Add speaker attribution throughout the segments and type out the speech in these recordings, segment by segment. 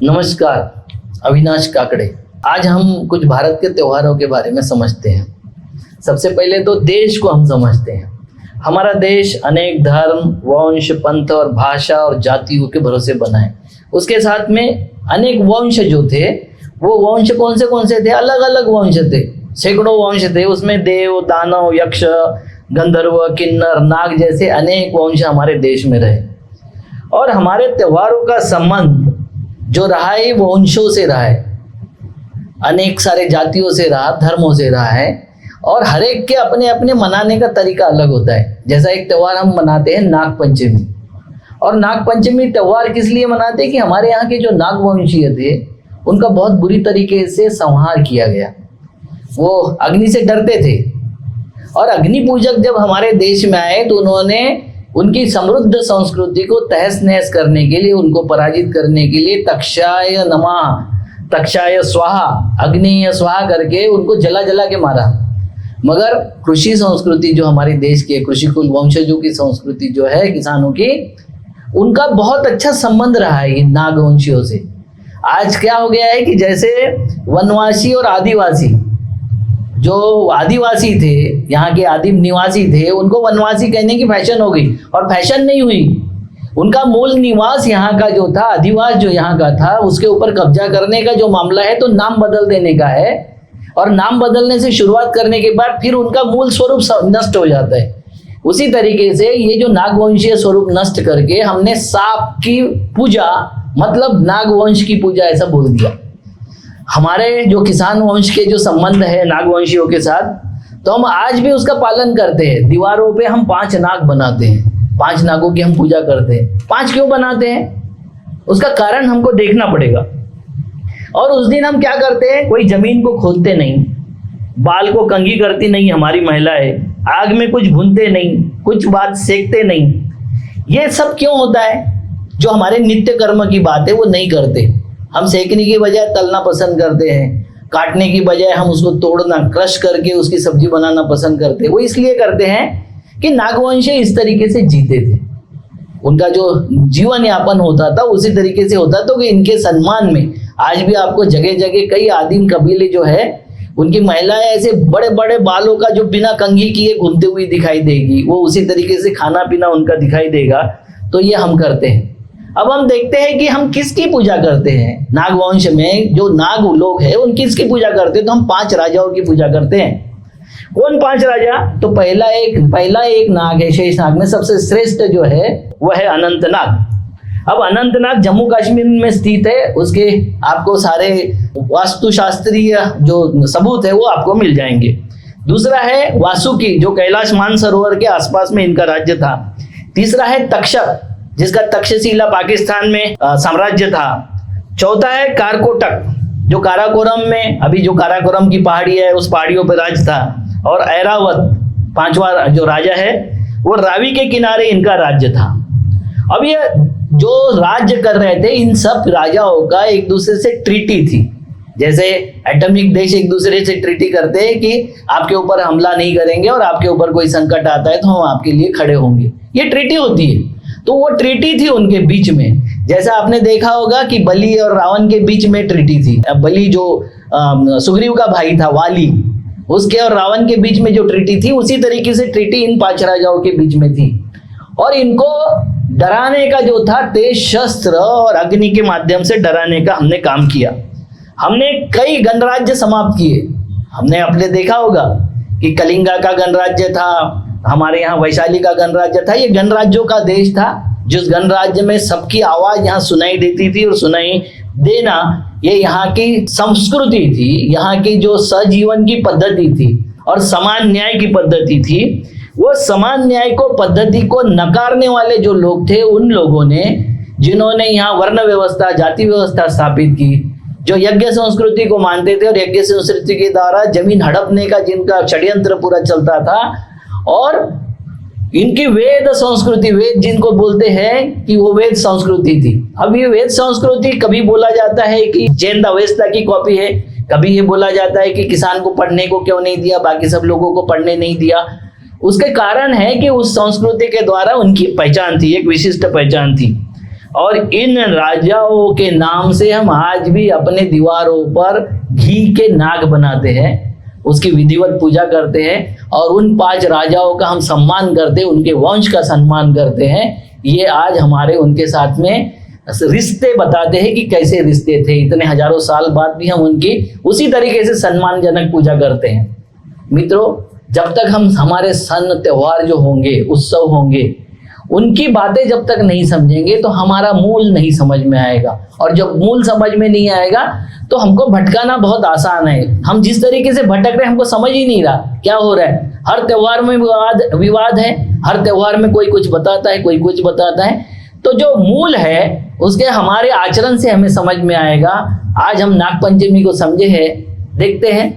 Speaker 1: नमस्कार, अविनाश काकड़े। आज हम कुछ भारत के त्योहारों के बारे में समझते हैं। सबसे पहले तो देश को हम समझते हैं। हमारा देश अनेक धर्म, वंश, पंथ और भाषा और जातियों के भरोसे बना है। उसके साथ में अनेक वंश जो थे, वो वंश कौन से थे? अलग अलग वंश थे, सैकड़ों वंश थे। उसमें देव, दानव, यक्ष, गंधर्व, किन्नर, नाग जैसे अनेक वंश हमारे देश में रहे। और हमारे त्योहारों का संबंध जो रहा है वो वंशों से रहा है, अनेक सारे जातियों से रहा, धर्मों से रहा है। और हर एक के अपने अपने मनाने का तरीका अलग होता है। जैसा एक त्यौहार हम मनाते हैं नाग पंचमी, और नाग पंचमी त्यौहार किस लिए मनाते हैं कि हमारे यहाँ के जो नागवंशीय थे उनका बहुत बुरी तरीके से संहार किया गया। वो अग्नि से डरते थे, और अग्नि पूजक जब हमारे देश में आए तो उन्होंने उनकी समृद्ध संस्कृति को तहस नहस करने के लिए, उनको पराजित करने के लिए तक्षाय नमः, तक्षाय स्वाहा, अग्नि स्वाहा करके उनको जला जला के मारा। मगर कृषि संस्कृति जो हमारे देश की कृषि कुल वंशजों की संस्कृति जो है, किसानों की, उनका बहुत अच्छा संबंध रहा है ये नागवंशियों से। आज क्या हो गया है कि जैसे वनवासी और आदिवासी, जो आदिवासी थे, यहाँ के आदिम निवासी थे, उनको वनवासी कहने की फैशन हो गई, और फैशन नहीं हुई। उनका मूल निवास यहाँ का जो था, आदिवास जो यहाँ का था, उसके ऊपर कब्जा करने का जो मामला है तो नाम बदल देने का है। और नाम बदलने से शुरुआत करने के बाद फिर उनका मूल स्वरूप नष्ट हो जाता है। उसी तरीके से ये जो नागवंशीय स्वरूप नष्ट करके हमने सांप की पूजा, मतलब नागवंश की पूजा, ऐसा बोल दिया। हमारे जो किसान वंश के जो संबंध है नागवंशियों के साथ, तो हम आज भी उसका पालन करते हैं। दीवारों पे हम 5 नाग बनाते हैं, 5 नागों की हम पूजा करते हैं। 5 क्यों बनाते हैं? उसका कारण हमको देखना पड़ेगा। और उस दिन हम क्या करते हैं? कोई जमीन को खोदते नहीं, बाल को कंघी करती नहीं हमारी महिलाएं, आग में कुछ भूनते नहीं, कुछ बात सेकते नहीं। ये सब क्यों होता है? जो हमारे नित्य कर्म की बात है वो नहीं करते। हम सेकने की बजाय तलना पसंद करते हैं, काटने की बजाय हम उसको तोड़ना, क्रश करके उसकी सब्जी बनाना पसंद करते हैं। वो इसलिए करते हैं कि नागवंश इस तरीके से जीते थे, उनका जो जीवन यापन होता था उसी तरीके से होता। तो कि इनके सम्मान में आज भी आपको जगह जगह कई आदिम कबीले जो है, उनकी महिलाएं ऐसे बड़े बड़े बालों का जो बिना कंघी किए घूमते हुई दिखाई देगी, वो उसी तरीके से खाना पीना उनका दिखाई देगा। तो ये हम करते हैं। अब हम देखते हैं कि हम किसकी पूजा करते हैं। नागवंश में जो नाग लोग हैं उन किसकी पूजा करते हैं? तो हम 5 राजाओं की पूजा करते हैं। कौन 5 राजा? तो पहला एक नाग है, शेष नाग में सबसे श्रेष्ठ जो है वह है अनंतनाग। अब अनंतनाग जम्मू कश्मीर में स्थित है। उसके आपको सारे वास्तुशास्त्रीय जो सबूत है वो आपको मिल जाएंगे। दूसरा है वासुकी, जो कैलाश मानसरोवर के आसपास में इनका राज्य था। तीसरा है तक्षक, जिसका तक्षशिला पाकिस्तान में साम्राज्य था। चौथा है कारकोटक, जो काराकोरम में, अभी जो काराकोरम की पहाड़ी है उस पहाड़ियों पर राज था। और ऐरावत, 5वां जो राजा है, वो रावी के किनारे इनका राज्य था। अब ये जो राज्य कर रहे थे, इन सब राजाओं का एक दूसरे से ट्रीटी थी। जैसे एटॉमिक देश एक दूसरे से ट्रीटी करते हैं कि आपके ऊपर हमला नहीं करेंगे और आपके ऊपर कोई संकट आता है तो हम आपके लिए खड़े होंगे, ये ट्रीटी होती है। तो वो ट्रीटी थी उनके बीच में। जैसा आपने देखा होगा कि बलि और रावण के बीच में ट्रीटी थी। बलि जो सुग्रीव का भाई था, वाली, उसके और रावण के बीच में जो ट्रीटी थी, उसी तरीके से ट्रीटी इन 5 राजाओं के बीच में थी। और इनको डराने का जो था, तेज शस्त्र और अग्नि के माध्यम से डराने का हमने काम किया। हमने कई गणराज्य समाप्त किए। हमने अपने देखा होगा कि कलिंगा का गणराज्य था, हमारे यहाँ वैशाली का गणराज्य था। ये गणराज्यों का देश था, जिस गणराज्य में सबकी आवाज यहाँ सुनाई देती थी, और सुनाई देना ये यहाँ की संस्कृति थी, यहाँ की जो सहजीवन की पद्धति थी और समान न्याय की पद्धति थी। वो समान न्याय को पद्धति को नकारने वाले जो लोग थे, उन लोगों ने, जिन्होंने यहाँ वर्ण व्यवस्था, जाति व्यवस्था स्थापित की, जो यज्ञ संस्कृति को मानते थे और यज्ञ संस्कृति के द्वारा जमीन हड़पने का जिनका षड्यंत्र पूरा चलता था, और इनकी वेद संस्कृति, वेद जिनको बोलते हैं कि वो वेद संस्कृति थी। अब ये वेद संस्कृति कभी बोला जाता है कि जैन अवेस्ता की कॉपी है, कभी ये बोला जाता है कि किसान को पढ़ने को क्यों नहीं दिया, बाकी सब लोगों को पढ़ने नहीं दिया। उसके कारण है कि उस संस्कृति के द्वारा उनकी पहचान थी, एक विशिष्ट पहचान थी। और इन राजाओं के नाम से हम आज भी अपने दीवारों पर घी के नाग बनाते हैं, उसकी विधिवत पूजा करते हैं और उन 5 राजाओं का हम सम्मान करते हैं, उनके वंश का सम्मान करते हैं। ये आज हमारे उनके साथ में रिश्ते बताते हैं कि कैसे रिश्ते थे। इतने हजारों साल बाद भी हम उनकी उसी तरीके से सम्मानजनक पूजा करते हैं। मित्रों, जब तक हम हमारे सन त्योहार जो होंगे, उत्सव होंगे, उनकी बातें जब तक नहीं समझेंगे तो हमारा मूल नहीं समझ में आएगा। और जब मूल समझ में नहीं आएगा तो हमको भटकाना बहुत आसान है। हम जिस तरीके से भटक रहे हैं हमको समझ ही नहीं रहा क्या हो रहा है। हर त्योहार में विवाद है, हर त्योहार में कोई कुछ बताता है, कोई कुछ बताता है। तो जो मूल है उसके हमारे आचरण से हमें समझ में आएगा। आज हम नागपंचमी को समझे हैं, देखते हैं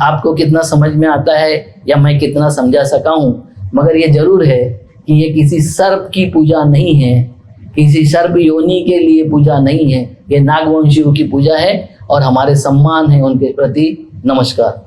Speaker 1: आपको कितना समझ में आता है या मैं कितना समझा सका हूं। मगर ये जरूर है कि ये किसी सर्प की पूजा नहीं है, किसी सर्प योनि के लिए पूजा नहीं है, ये नागवंशियों की पूजा है और हमारे सम्मान है उनके प्रति। नमस्कार।